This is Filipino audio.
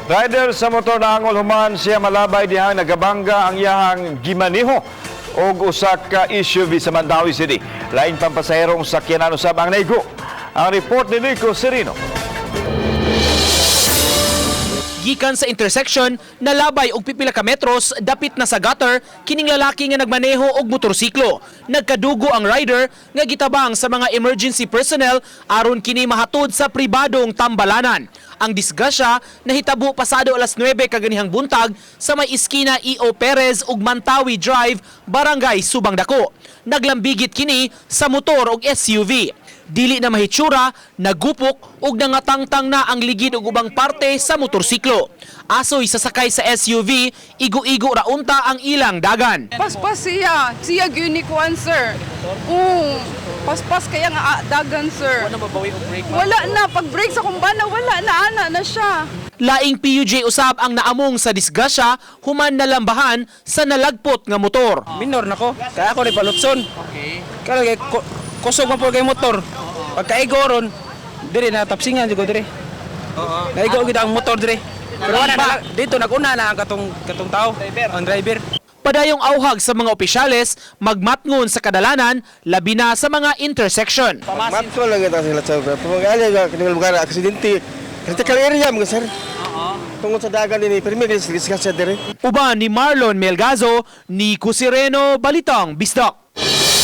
Rider sa motor na angol human siya malabay dihang nagabangga ang iyahang gimaniho og usa ka SUV sa Mandawi City. Lain pampasaherong sakyanan usab ang naigo. Ang report ni Nico Serino. Gikan sa intersection, nalabay og pipila ka metros dapit na sa gutter kining lalaki nga nagmaneho og motorsiklo. Nagkadugo ang rider nga gitabang sa mga emergency personnel aron kini mahatod sa pribadong tambalanan. Ang disgrasya nahitabo pasado alas 9 kaganihang buntag sa may iskina E.O. Perez ug Mantawi Drive, Barangay Subang Dako. Naglambigit kini sa motor og SUV. Dili na mahitsura, nagupok ug nangatangtang na ang ligid ug ubang parte sa motorsiklo. Asoy sasakay sa SUV, igo-igo ra unta ang ilang dagan. Paspas siya unicorn sir. Paspas kaya nga dagan sir. Wala mabawi og brake. Wala na, pag brake sa kumbana, wala na, ana na siya. Laing PUJ usab ang naamong sa disgrasya human nalambahan sa nalagpot nga motor. Minor nako, kaya ako ni palutson. Okay. Kaya kusog man po kay motor. Pagkaigo ron, dire na tapsingan jud ko dire. Oo. Naigo gid ang motor dire. Pero wala dito naguna na ang katong tao, ang driver. Padayong auhag sa mga opisyales magmatngon sa kadalanan labi na sa mga intersection. Matko lang ito sila sa pag-ali ga kanang lugar aksidente. Critical area mga sir. Tungod sa dagan ini permi discuss dire. Uban ni Marlon Melgazo, Nico Sereno, Balitang Bisdak.